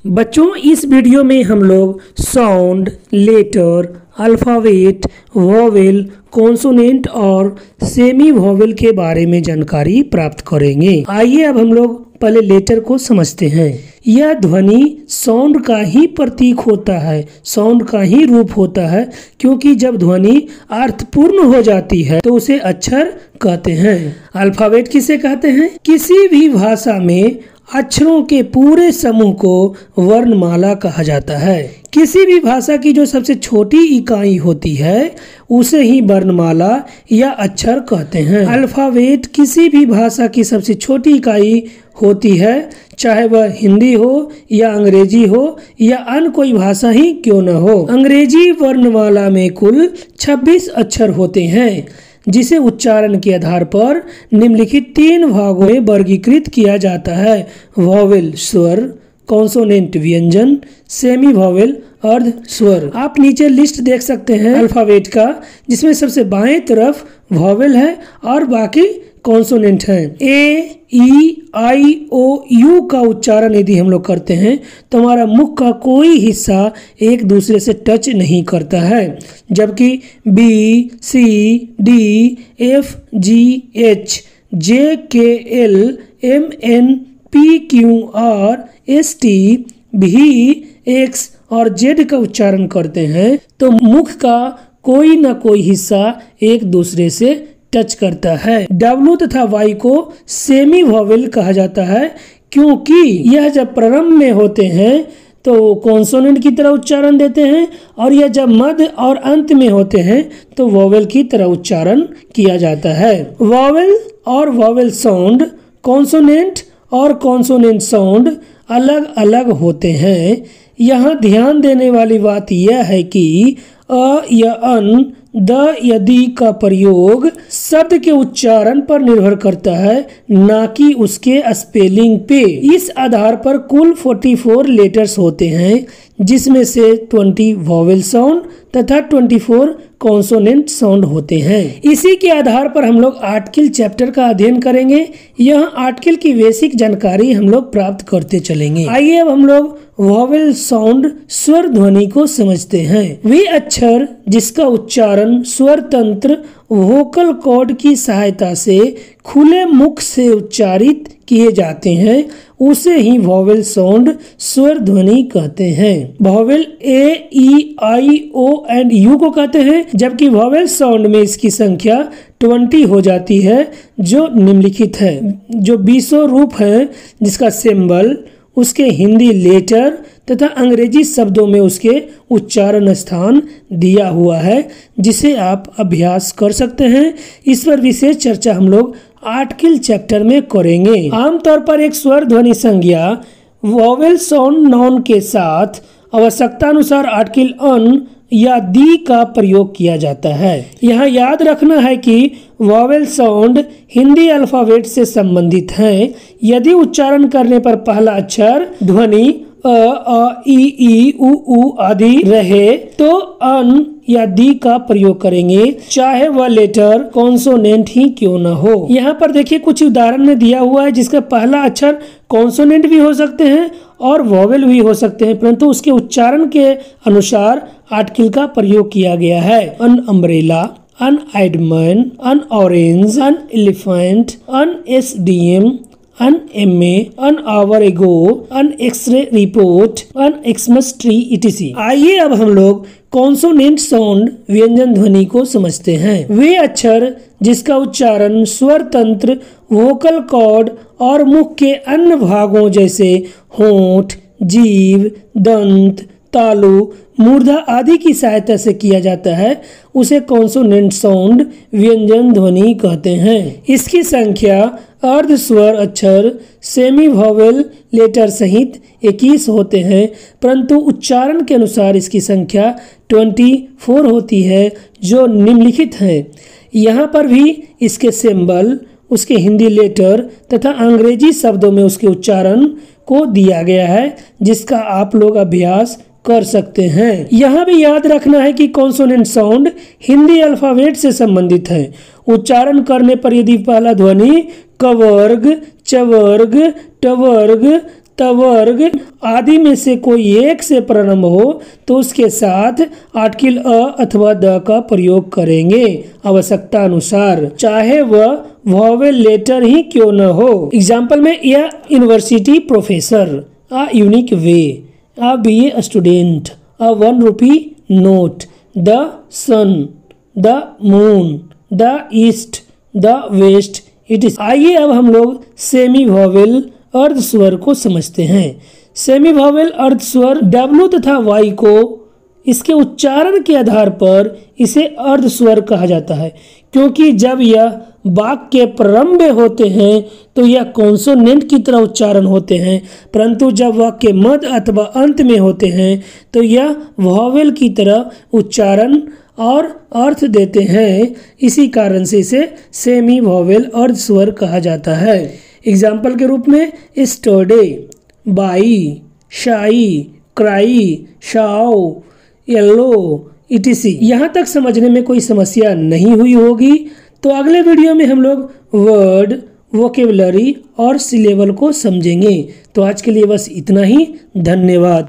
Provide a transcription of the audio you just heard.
बच्चों, इस वीडियो में हम लोग sound, letter, alphabet, vowel, consonant और सेमी वॉवेल के बारे में जानकारी प्राप्त करेंगे। आइए अब हम लोग पहले लेटर को समझते हैं। यह ध्वनि साउंड का ही प्रतीक होता है, साउंड का ही रूप होता है, क्योंकि जब ध्वनि अर्थपूर्ण हो जाती है तो उसे अक्षर कहते हैं। अल्फ़ाबेट किसे कहते हैं? किसी भी भाषा में अक्षरों के पूरे समूह को वर्णमाला कहा जाता है। किसी भी भाषा की जो सबसे छोटी इकाई होती है उसे ही वर्णमाला या अक्षर कहते हैं। अल्फ़ाबेट किसी भी भाषा की सबसे छोटी इकाई होती है, चाहे वह हिंदी हो या अंग्रेजी हो या अन्य कोई भाषा ही क्यों न हो। अंग्रेजी वर्णमाला में कुल 26 अक्षर होते हैं, जिसे उच्चारण के आधार पर निम्नलिखित 3 भागों में वर्गीकृत किया जाता है: वॉवेल स्वर, कॉन्सोनेंट व्यंजन, सेमी वॉवेल अर्ध स्वर। आप नीचे लिस्ट देख सकते हैं अल्फ़ाबेट का, जिसमें सबसे बाएं तरफ वॉवेल है और बाकी कॉन्सोनेंट है। ए, ई, आई, ओ, यू का उच्चारण यदि हम लोग करते हैं तो हमारा मुख का कोई हिस्सा एक दूसरे से टच नहीं करता है, जबकि B, C, D, F, G, H, J, K, L, M, N, P, Q, R, S, T, V, X और जेड का उच्चारण करते हैं तो मुख का कोई ना कोई हिस्सा एक दूसरे से टच करता है। W तथा Y को सेमी वॉवेल कहा जाता है, क्योंकि यह जब प्रारंभ में होते हैं तो कॉन्सोनेंट की तरह उच्चारण देते हैं और यह जब मध्य और अंत में होते हैं तो वॉवेल की तरह उच्चारण किया जाता है। वॉवेल और वॉवेल साउंड, कॉन्सोनेंट और कॉन्सोनेंट साउंड अलग अलग होते हैं। यहाँ ध्यान देने वाली बात यह है कि अ या अन, द या दी का प्रयोग शब्द के उच्चारण पर निर्भर करता है, ना कि उसके स्पेलिंग पे। इस आधार पर कुल 44 लेटर्स होते हैं, जिसमें से 20 वॉवेल साउंड तथा 24 कॉन्सोनेंट साउंड होते हैं। इसी के आधार पर हम लोग आर्टिकल चैप्टर का अध्ययन करेंगे। यह आर्टिकल की बेसिक जानकारी हम लोग प्राप्त करते चलेंगे। आइए अब हम लोग वॉवेल साउंड स्वर ध्वनि को समझते हैं। वे अक्षर जिसका उच्चारण स्वर तंत्र वोकल कॉर्ड की सहायता से खुले मुख से उच्चारित किए जाते हैं, उसे ही वॉवेल साउंड स्वर ध्वनि कहते हैं। Vowel A, E, I, O and U को कहते हैं, जबकि वॉवेल साउंड में इसकी संख्या 20 हो जाती है, जो निम्नलिखित है। जो 20 रूप है, जिसका सिंबल, उसके हिंदी लेटर तथा अंग्रेजी शब्दों में उसके उच्चारण स्थान दिया हुआ है, जिसे आप अभ्यास कर सकते हैं। इस पर विशेष चर्चा हम लोग आर्टिकल चैप्टर में करेंगे। आमतौर पर एक स्वर ध्वनि संज्ञा वॉवेल साउंड नाउन के साथ आवश्यकता अनुसार आर्टिकल अन या दी का प्रयोग किया जाता है। यहाँ याद रखना है कि वॉवेल साउंड हिंदी अल्फ़ाबेट से संबंधित हैं। यदि उच्चारण करने पर पहला अक्षर ध्वनि अ, ई, उ आदि रहे तो अन या दी का प्रयोग करेंगे, चाहे वह लेटर कॉन्सोनेंट ही क्यों न हो। यहाँ पर देखिए कुछ उदाहरण में दिया हुआ है, जिसका पहला अक्षर कॉन्सोनेंट भी हो सकते हैं और वॉवेल भी हो सकते हैं, परंतु उसके उच्चारण के अनुसार आर्टिकल का प्रयोग किया गया है। अन umbrella, on आइडमैन, an orange, on elephant, on SDM, on MA, on our एगो, अन एक्सरे रिपोर्ट, अन एक्समस ट्री इटीसी। आइए अब हम लोग कॉन्सोनेंट साउंड व्यंजन ध्वनि को समझते हैं। वे अक्षर जिसका उच्चारण स्वर तंत्र वोकल कॉर्ड और मुख के अन्य भागों जैसे होंठ, जीभ, दंत, तालु, मूर्धा आदि की सहायता से किया जाता है, उसे कॉन्सोनेंट साउंड व्यंजन ध्वनि कहते हैं। इसकी संख्या अर्ध स्वर अक्षर, सेमी वॉवेल लेटर सहित 21 होते हैं, परंतु उच्चारण के अनुसार इसकी संख्या 24 होती है, जो निम्नलिखित हैं। यहाँ पर भी इसके सिंबल, उसके हिंदी लेटर तथा अंग्रेजी शब्दों में उसके उच्चारण को दिया गया है, जिसका आप लोग अभ्यास कर सकते हैं। यहाँ भी याद रखना है कि कॉन्सोनेंट साउंड हिंदी अल्फ़ाबेट से संबंधित है। उच्चारण करने पर यदि पहला ध्वनि क वर्ग, च वर्ग, ट वर्ग, तवर्ग आदि में से कोई एक से प्रारंभ हो तो उसके साथ आर्टिकल अ अथवा द का प्रयोग करेंगे आवश्यकता अनुसार, चाहे वह वॉवेल लेटर ही क्यों न हो। एग्जाम्पल में यह university professor, a unique way, a BA student, a 1 rupee note, the sun, the moon, the east, the west, it is. आइए अब हम लोग सेमी वॉवेल अर्ध स्वर को समझते हैं। सेमी वॉवेल अर्ध स्वर W तथा Y को इसके उच्चारण के आधार पर इसे अर्ध स्वर कहा जाता है, क्योंकि जब यह वाक्य के प्रारंभ में होते हैं तो यह कॉन्सोनेंट की तरह उच्चारण होते हैं, परंतु जब वाक्य के मध्य अथवा अंत में होते हैं तो यह वॉवेल की तरह उच्चारण और अर्थ देते हैं। इसी कारण से इसे सेमी वॉवेल अर्ध स्वर कहा जाता है। एग्जाम्पल के रूप में स्टडे, बाई, शाई, क्राई, शाओ, येलो, etc। यहाँ तक समझने में कोई समस्या नहीं हुई होगी, तो अगले वीडियो में हम लोग वर्ड, वोकेबलरी और सिलेबल को समझेंगे। तो आज के लिए बस इतना ही। धन्यवाद।